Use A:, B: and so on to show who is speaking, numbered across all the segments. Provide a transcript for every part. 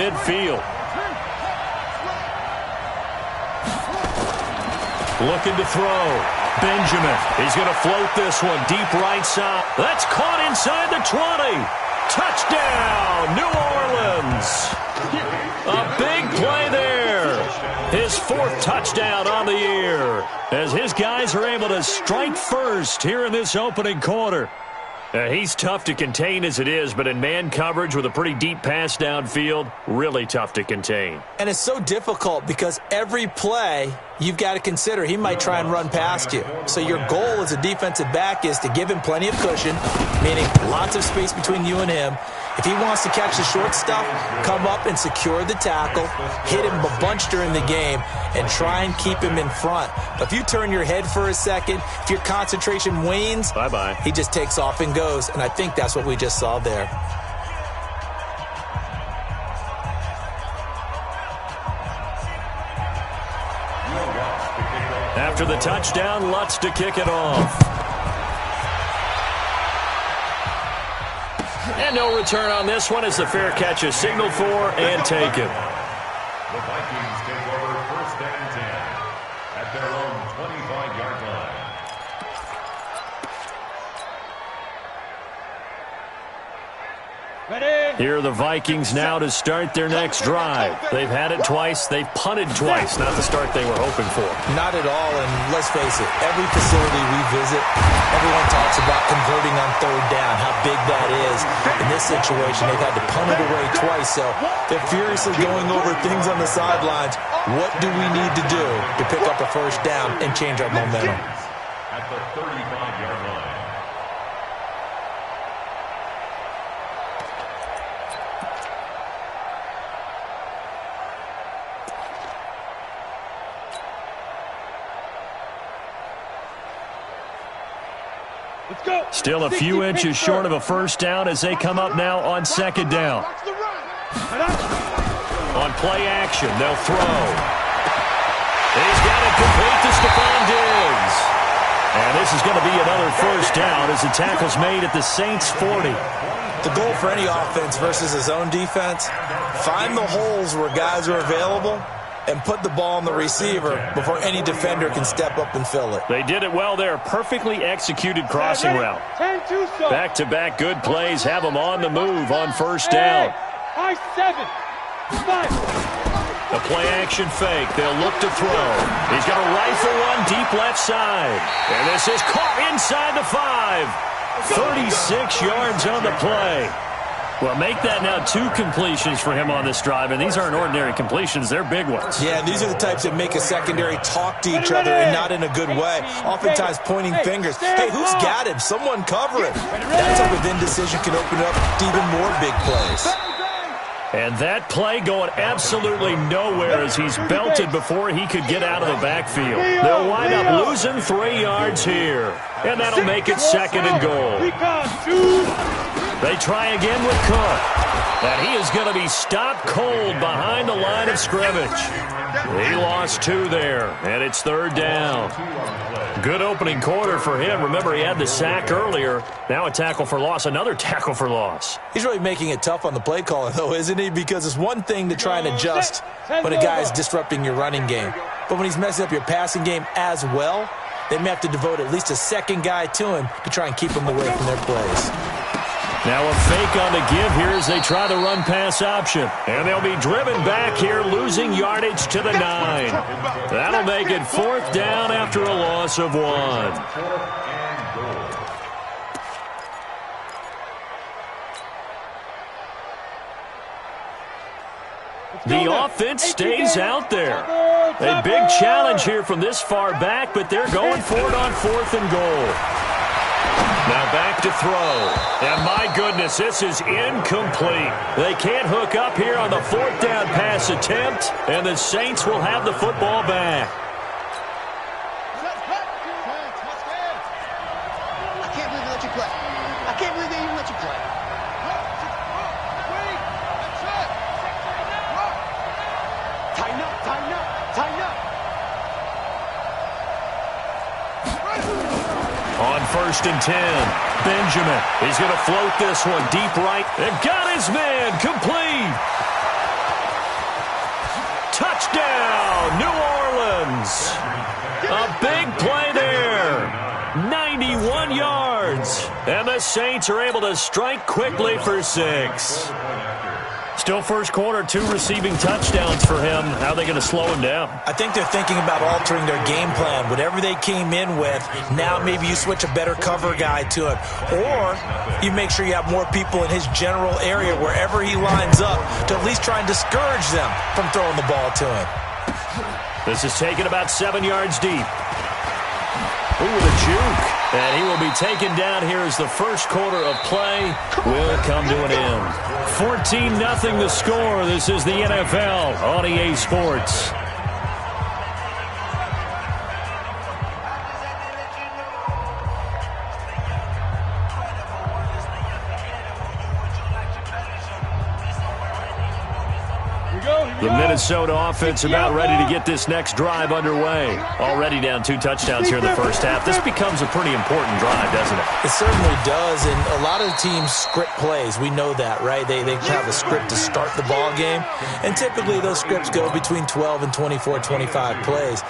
A: midfield. Looking to throw. Benjamin. He's going to float this one deep right side. That's caught inside the 20. Touchdown, New Orleans. A big play there. His 4th touchdown on the year as his guys are able to strike first here in this opening quarter. He's tough to contain as it is, but in man coverage with a pretty deep pass downfield, really tough to contain.
B: And it's so difficult because every play you've got to consider he might try and run past you. So your goal as a defensive back is to give him plenty of cushion, meaning lots of space between you and him. If he wants to catch the short stuff, come up and secure the tackle, hit him a bunch during the game, and try and keep him in front. But if you turn your head for a second, if your concentration wanes,
A: bye-bye.
B: He just takes off and goes, and I think that's what we just saw there.
A: After the touchdown, Lutz to kick it off. And no return on this one as the fair catch is signaled for and taken.
C: The Vikings take over 1st and 10 at their own 25-yard line.
A: Here are the Vikings now to start their next drive. They've had it twice. They've punted twice. Not the start they were hoping for.
B: Not at all, and let's face it, every facility we visit, everyone talks about converting on 3rd down, how big that is. In this situation, they've had to punt it away twice, so they're furiously going over things on the sidelines. What do we need to do to pick up a 1st down and change our momentum?
C: At the 35-yard line.
A: Still a few inches short of a 1st down as they come up now on 2nd down. On play action, they'll throw. He's got it complete to Stephon Diggs. And this is going to be another 1st down as the tackle's made at the Saints' 40.
B: The goal for any offense versus his own defense, find the holes where guys are available and put the ball on the receiver before any defender can step up and fill it.
A: They did it well there. Perfectly executed crossing route. Back-to-back good plays have them on the move on 1st down. A play-action fake. They'll look to throw. He's got a rifle one deep left side. And this is caught inside the 5. 36 yards on the play. Well, make that now 2 completions for him on this drive, and these aren't ordinary completions. They're big ones.
B: Yeah, and these are the types that make a secondary talk to each other and not in a good way. Oftentimes pointing fingers. Hey, who's got him? Someone cover it. That type of indecision can open up to even more big plays.
A: And that play going absolutely nowhere as he's belted before he could get out of the backfield. They'll wind up losing 3 yards here, and that'll make it 2nd and goal. They try again with Cook. And he is going to be stopped cold behind the line of scrimmage. He lost 2 there, and it's 3rd down. Good opening quarter for him. Remember, he had the sack earlier. Now a tackle for loss, another tackle for loss.
B: He's really making it tough on the play caller, though, isn't he? Because it's one thing to try and adjust when a guy is disrupting your running game. But when he's messing up your passing game as well, they may have to devote at least a 2nd guy to him to try and keep him away from their plays.
A: Now a fake on the give here as they try the run-pass option. And they'll be driven back here, losing yardage to the 9. That'll make it 4th down after a loss of 1. The offense stays out there. A big challenge here from this far back, but they're going for it on 4th and goal. Now back to throw. And my goodness, this is incomplete. They can't hook up here on the 4th down pass attempt, and the Saints will have the football back.
D: I can't believe they let you play. I can't believe they even let you play. Tighten up, tighten up, tighten up.
A: On 1st and 10, Benjamin. He's going to float this one deep right. And got his man complete. New Orleans. A big play there. 91 yards. And the Saints are able to strike quickly for 6. Still first quarter, 2 receiving touchdowns for him. How are they going to slow him down?
B: I think they're thinking about altering their game plan. Whatever they came in with, now maybe you switch a better cover guy to him. Or you make sure you have more people in his general area wherever he lines up to at least try and discourage them from throwing the ball to him.
A: This is taken about 7 yards deep. Ooh, with a juke. And he will be taken down here as the first quarter of play will come to an end. 14-0 the score. This is the NFL on EA Sports. The Minnesota offense about ready to get this next drive underway. Already down 2 touchdowns here in the first half. This becomes a pretty important drive, doesn't it?
B: It certainly does, and a lot of teams script plays. We know that, right? They have a script to start the ball game, and typically those scripts go between 12 and 24, 25 plays.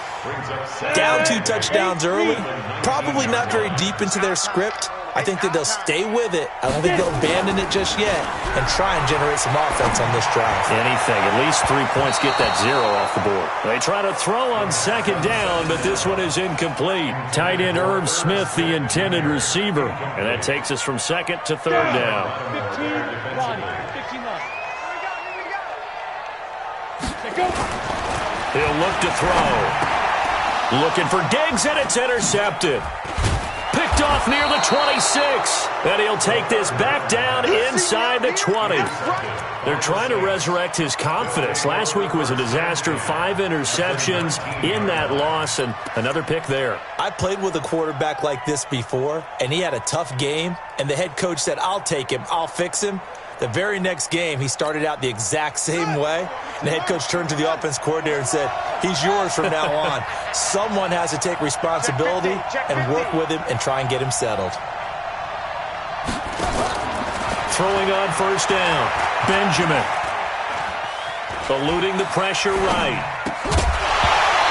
B: Down 2 touchdowns early, probably not very deep into their script. I think that they'll stay with it. I don't think they'll abandon it just yet and try and generate some offense on this drive.
A: Anything. At least 3 points, get that 0 off the board. They try to throw on second down, but this one is incomplete. Tight end Irv Smith, the intended receiver. And that takes us from second to third down.
E: 15-1.
A: He'll look to throw. Looking for Diggs, and it's intercepted. Picked off near the 26. And he'll take this back down inside the 20. They're trying to resurrect his confidence. Last week was a disaster. 5 interceptions in that loss, and another pick there.
B: I played with a quarterback like this before, and he had a tough game, and the head coach said, I'll take him, I'll fix him. The very next game, he started out the exact same way, and the head coach turned to the offense coordinator and said, he's yours from now on. Someone has to take responsibility and work with him and try and get him settled.
A: Throwing on first down, Benjamin. Eluding the pressure right.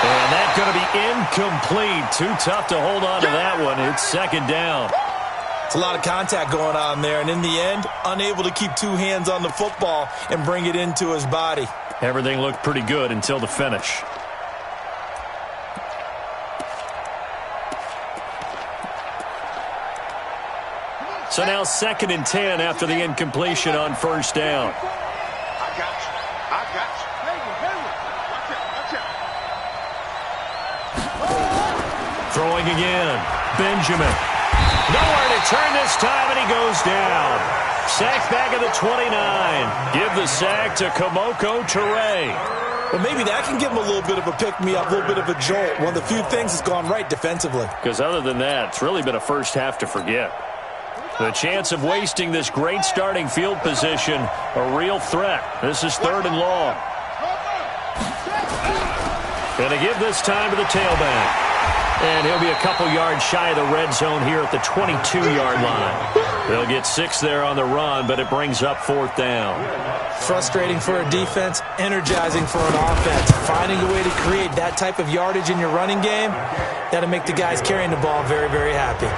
A: And that's going to be incomplete. Too tough to hold on to that one. It's second down.
B: It's a lot of contact going on there, and in the end, unable to keep 2 hands on the football and bring it into his body.
A: Everything looked pretty good until the finish. So now 2nd and 10 after the incompletion on first down.
E: I got you. I got you.
A: Throwing again. Benjamin. Nowhere to turn this time, and he goes down. Sacked back at the 29. Give the sack to Kamoko Toure.
B: Well, maybe that can give him a little bit of a pick-me-up, a little bit of a jolt. One of the few things that's gone right defensively.
A: Because other than that, it's really been a first half to forget. The chance of wasting this great starting field position, a real threat. This is 3rd and long. Going to give this time to the tailback. And he'll be a couple yards shy of the red zone here at the 22-yard line. They'll get 6 there on the run, but it brings up 4th down.
B: Frustrating for a defense, energizing for an offense. Finding a way to create that type of yardage in your running game, that'll make the guys carrying the ball very, very happy.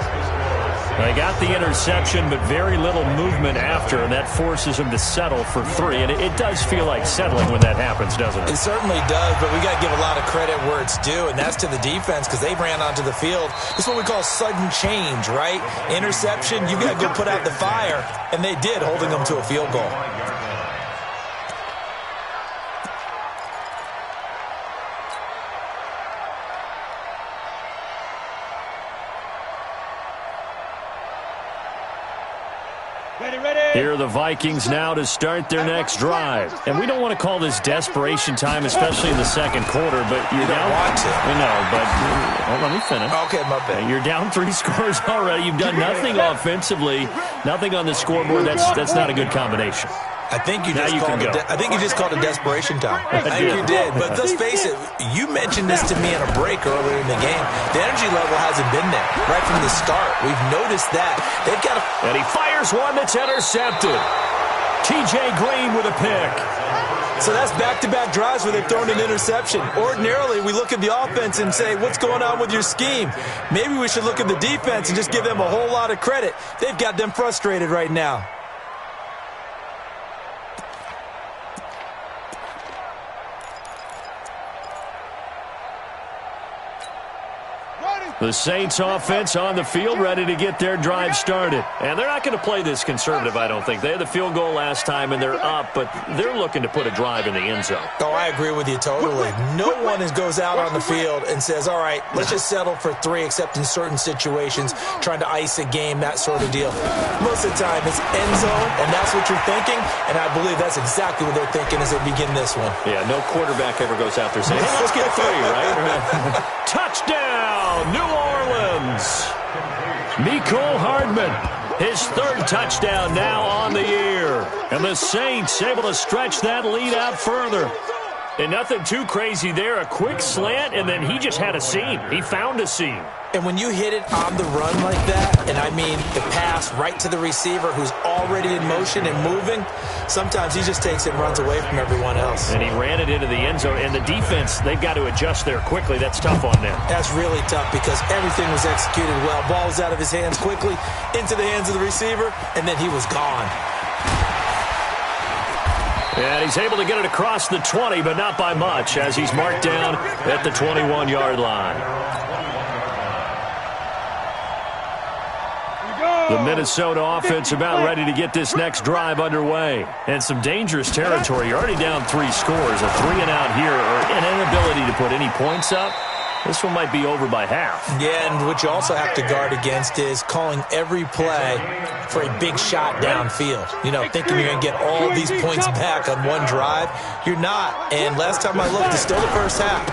A: They got the interception, but very little movement after, and that forces them to settle for 3. And it does feel like settling when that happens, doesn't it?
B: It certainly does, but we got to give a lot of credit where it's due, and that's to the defense because they ran onto the field. It's what we call sudden change, right? Interception, you got to go put out the fire, and they did, holding them to a field goal.
A: Here are the Vikings now to start their next drive. And we don't want to call this desperation time, especially in the second quarter, but you're down.
B: Don't want to.
A: I know, but let me finish.
B: Okay, my bad.
A: You're down 3 scores already. You've done nothing offensively, nothing on the scoreboard. That's not a good combination.
B: I think you just called it desperation time. I think you did. But let's face it, you mentioned this to me in a break earlier in the game. The energy level hasn't been there right from the start. We've noticed that. They've got
A: And he fires one that's intercepted. T.J. Green with a pick.
B: So that's back-to-back drives where they've thrown an interception. Ordinarily, we look at the offense and say, what's going on with your scheme? Maybe we should look at the defense and just give them a whole lot of credit. They've got them frustrated right now.
A: The Saints offense on the field, ready to get their drive started. And they're not going to play this conservative, I don't think. They had the field goal last time, and they're up, but they're looking to put a drive in the end zone.
B: Oh, I agree with you totally. No one goes out on the field and says, all right, let's just settle for 3, except in certain situations, trying to ice a game, that sort of deal. Most of the time, it's end zone, and that's what you're thinking, and I believe that's exactly what they're thinking as they begin this one.
A: Yeah, no quarterback ever goes out there saying, hey, let's get 3, right? Touchdown, New Orleans. Mecole Hardman, his 3rd touchdown now on the year. And the Saints able to stretch that lead out further. And nothing too crazy there. A quick slant, and then he just had a seam. He found a seam.
B: And when you hit it on the run like that, and I mean the pass right to the receiver who's already in motion and moving, sometimes he just takes it and runs away from everyone else.
A: And he ran it into the end zone. And the defense, they've got to adjust there quickly. That's tough on them.
B: That's really tough because everything was executed well. Ball was out of his hands quickly, into the hands of the receiver, and then he was gone.
A: And he's able to get it across the 20, but not by much, as he's marked down at the 21-yard line. The Minnesota offense about ready to get this next drive underway. And some dangerous territory. You're already down 3 scores. A 3-and-out here, or an inability to put any points up. This one might be over by half.
B: Yeah, and what you also have to guard against is calling every play for a big shot downfield. You know, thinking you're going to get all these points back on one drive. You're not. And last time I looked, it's still the first half.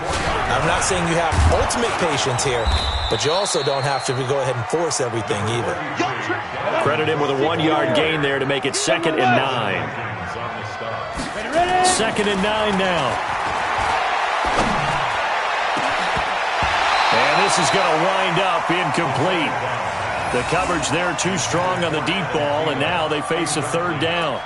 B: I'm not saying you have ultimate patience here, but you also don't have to go ahead and force everything either.
A: Credit him with a 1-yard gain there to make it 2nd and 9. 2nd and 9 now. And this is going to wind up incomplete. The coverage there too strong on the deep ball, and now they face a 3rd down.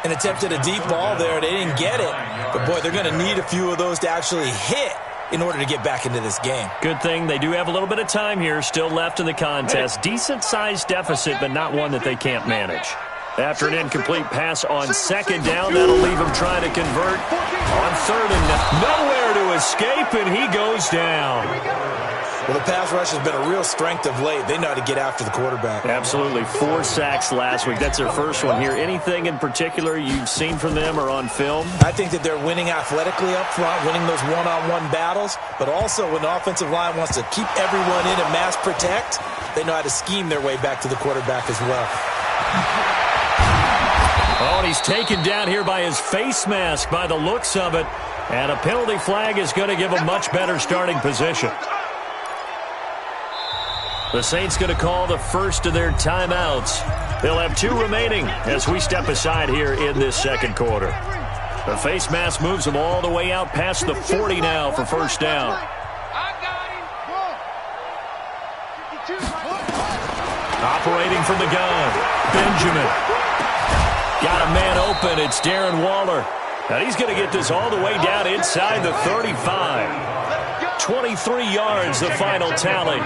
B: An attempt at a deep ball there. They didn't get it. But, boy, they're going to need a few of those to actually hit in order to get back into this game.
A: Good thing they do have a little bit of time here still left in the contest. Decent-sized deficit, but not one that they can't manage. After an incomplete pass on 2nd down, that'll leave him trying to convert on 3rd and nowhere to escape, and he goes down.
B: Well, the pass rush has been a real strength of late. They know how to get after the quarterback.
A: Absolutely. 4 sacks last week. That's their first one here. Anything in particular you've seen from them or on film?
B: I think that they're winning athletically up front, winning those one-on-one battles, but also when the offensive line wants to keep everyone in and mass protect, they know how to scheme their way back to the quarterback as well.
A: Oh, and he's taken down here by his face mask by the looks of it, and a penalty flag is going to give him much better starting position. The Saints going to call the first of their timeouts. They'll have 2 remaining as we step aside here in this 2nd quarter. The face mask moves them all the way out past the 40 now for 1st down. Operating from the gun, Benjamin. Got a man open. It's Darren Waller. And he's going to get this all the way down inside the 35. 23 yards, the final tally.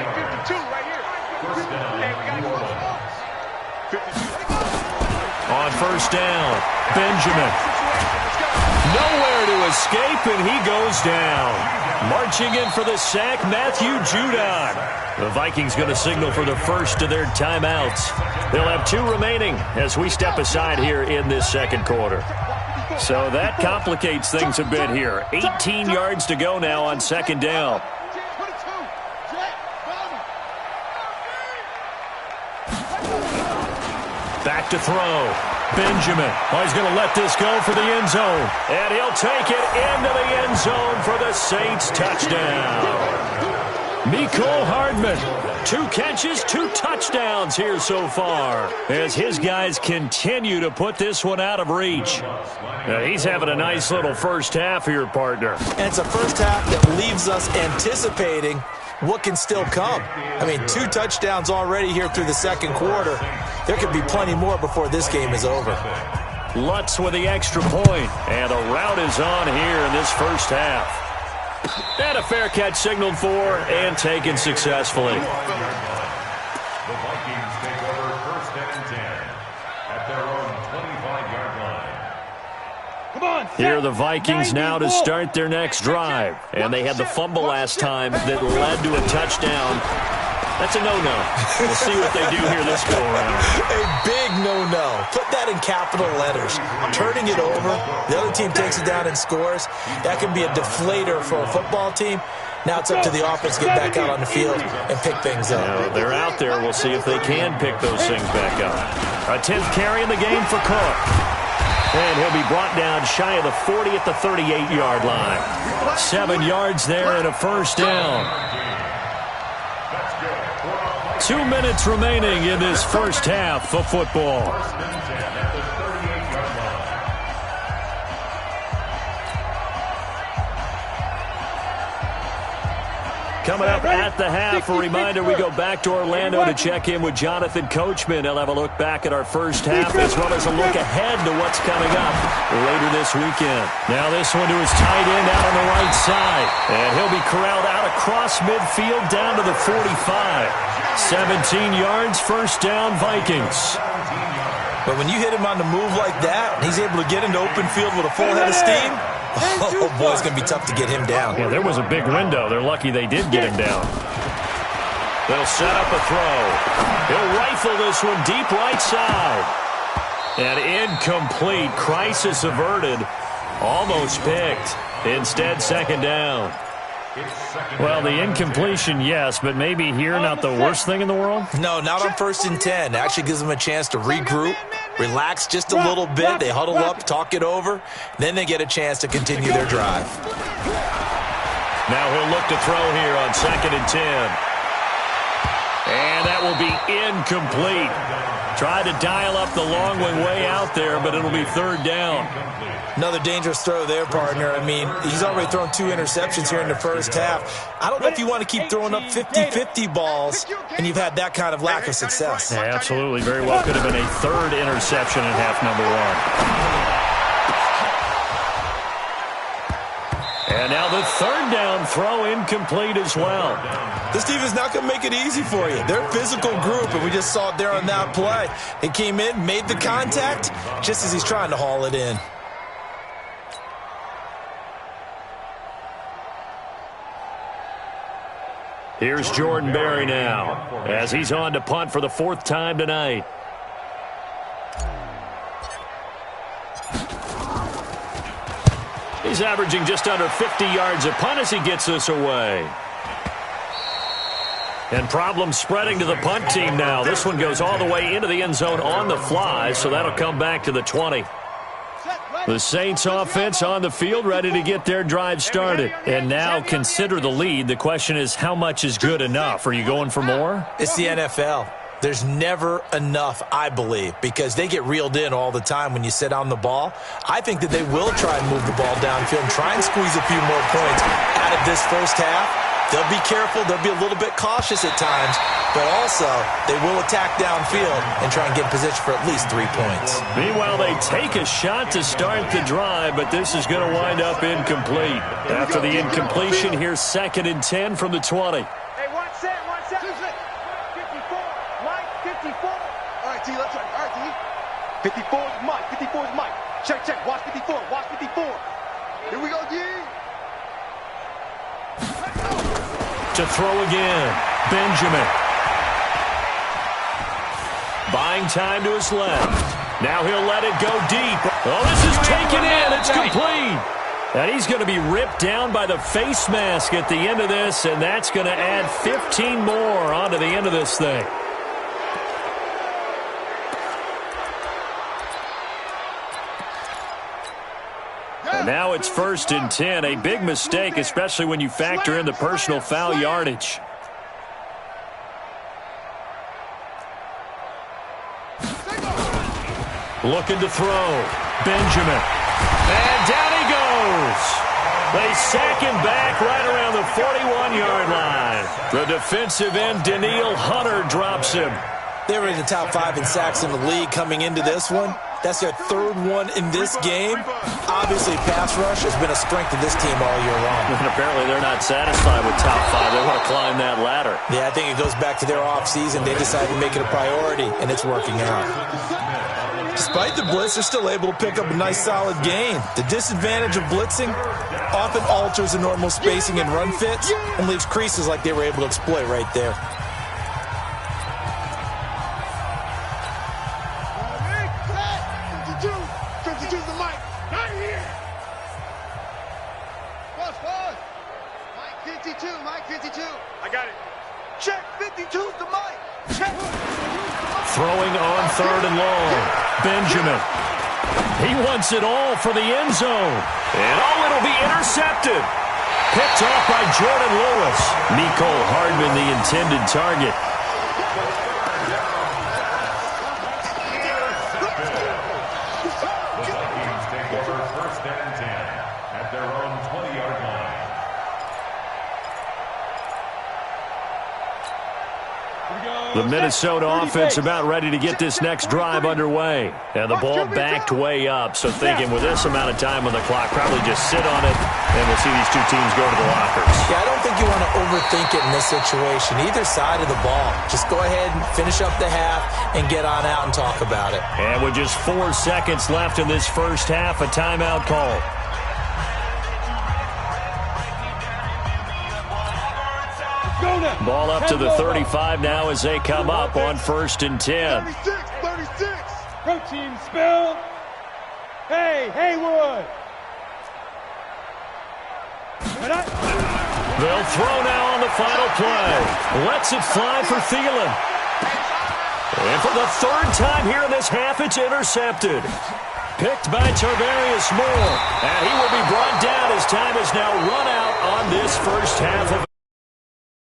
A: On 1st down, Benjamin. Nowhere to escape, and he goes down. Marching in for the sack, Matthew Judon. The Vikings going to signal for the first of their timeouts. They'll have 2 remaining as we step aside here in this 2nd quarter. So that complicates things a bit here. 18 yards to go now on 2nd down. Back to throw. Benjamin. Oh, he's going to let this go for the end zone. And he'll take it into the end zone for the Saints touchdown. Mecole Hardman. 2 catches, 2 touchdowns here so far as his guys continue to put this one out of reach. He's having a nice little first half here, partner.
B: And it's a first half that leaves us anticipating what can still come. I mean, 2 touchdowns already here through the 2nd quarter. There could be plenty more before this game is over.
A: Lutz with the extra point. And a rout is on here in this first half. And a fair catch signaled for and taken successfully.
C: The Vikings take over 1st and 10 at their own 25-yard line.
E: Come on,
A: Here are the Vikings now to start their next drive. And they had the fumble last time that led to a touchdown. That's a no-no. We'll see what they do here this go-around.
B: A big no-no. Put that in capital letters. Turning it over, the other team takes it down and scores. That can be a deflator for a football team. Now it's up to the offense to get back out on the field and pick things up.
A: Now, they're out there. We'll see if they can pick those things back up. A 10th carry in the game for Cook. And he'll be brought down shy of the 40 at the 38-yard line. 7 yards there and a first down. 2 minutes remaining in this first half of football. Coming up at the half, a reminder, we go back to Orlando to check in with Jonathan Coachman. He'll have a look back at our first half as well as a look ahead to what's coming up later this weekend. Now this one to his tight end out on the right side. And he'll be corralled out across midfield down to the 45. 17 yards, first down, Vikings.
B: But when you hit him on the move like that, and he's able to get into open field with a full head of steam, oh boy, it's going to be tough to get him down.
A: Yeah, there was a big window. They're lucky they did get him down. They'll set up a throw. He'll rifle this one deep right side. And incomplete. Crisis averted. Almost picked. Instead, second down. Well, the incompletion, yes, but maybe here not the worst thing in the world?
B: No, not on 1st and 10. Actually gives them a chance to regroup, relax just a little bit. They huddle up, talk it over. Then they get a chance to continue their drive.
A: Now he'll look to throw here on 2nd and 10. And that will be incomplete. Tried to dial up the long one way out there, but it'll be 3rd down.
B: Another dangerous throw there, partner. I mean, he's already thrown 2 interceptions here in the first half. I don't know if you want to keep throwing up 50-50 balls, and you've had that kind of lack of success.
A: Yeah, absolutely. Very well could have been a 3rd interception in half number 1. And now the 3rd down throw incomplete as well.
B: This defense is not going to make it easy for you. They're a physical group, and we just saw it there on that play. He came in, made the contact, just as he's trying to haul it in.
A: Here's Jordan Berry now as he's on to punt for the 4th time tonight. He's averaging just under 50 yards a punt as he gets this away. And problems spreading to the punt team now. This one goes all the way into the end zone on the fly, so that'll come back to the 20. The Saints offense on the field ready to get their drive started. And now consider the lead. The question is, how much is good enough? Are you going for more?
B: It's the NFL. There's never enough, I believe, because they get reeled in all the time when you sit on the ball. I think that they will try and move the ball downfield and try and squeeze a few more points out of this first half. They'll be careful. They'll be a little bit cautious at times, but also they will attack downfield and try and get in position for at least 3 points.
A: Meanwhile, they take a shot to start the drive, but this is going to wind up incomplete. After the incompletion, here's 2nd and 10 from the 20.
E: Hey, one set. 54. Mike, 54.
D: All right, T, let's try. All right, T.
E: 54 is Mike. 54 is Mike. Check. Watch 54. Watch 54.
D: Here we go, G.
A: To throw again, Benjamin. Buying time to his left. Now he'll let it go deep. Oh, this is taken in. It's complete. And he's going to be ripped down by the face mask at the end of this, and that's going to add 15 more onto the end of this thing. And now it's 1st and 10. A big mistake, especially when you factor in the personal foul yardage. Looking to throw. Benjamin. And down he goes. They sack him back right around the 41-yard line. The defensive end, Daniil Hunter, drops him.
B: They were in the top 5 in sacks in the league coming into this one. That's their third one in this game. Obviously, pass rush has been a strength of this team all year long.
A: And apparently they're not satisfied with top 5. They want to climb that ladder.
B: Yeah, I think it goes back to their offseason. They decided to make it a priority, and it's working out. Despite the blitz, they're still able to pick up a nice, solid gain. The disadvantage of blitzing often alters the normal spacing and run fits and leaves creases like they were able to exploit right there.
E: I got it. Check 52's the mic. Check.
A: Throwing on 3rd and long. Benjamin. He wants it all for the end zone. And it'll be intercepted. Picked off by Jordan Lewis. Mecole Hardman, the intended target.
C: The Vikings take over 1st and 10 at their own 20-yard line.
A: The Minnesota offense about ready to get this next drive underway. And the ball backed way up, so thinking with this amount of time on the clock, probably just sit on it, and we'll see these two teams go to the lockers.
B: Yeah, I don't think you want to overthink it in this situation, either side of the ball. Just go ahead and finish up the half and get on out and talk about it.
A: And with just 4 seconds left in this first half, a timeout call. Ball up to the 35 now as they come up on 1st and 10.
E: 36. Protein spill. Hey, Haywood.
A: They'll throw now on the final play. Lets it fly for Thielen. And for the 3rd time here in this half, it's intercepted. Picked by Tarvarius Moore. And he will be brought down as time is now run out on this first half of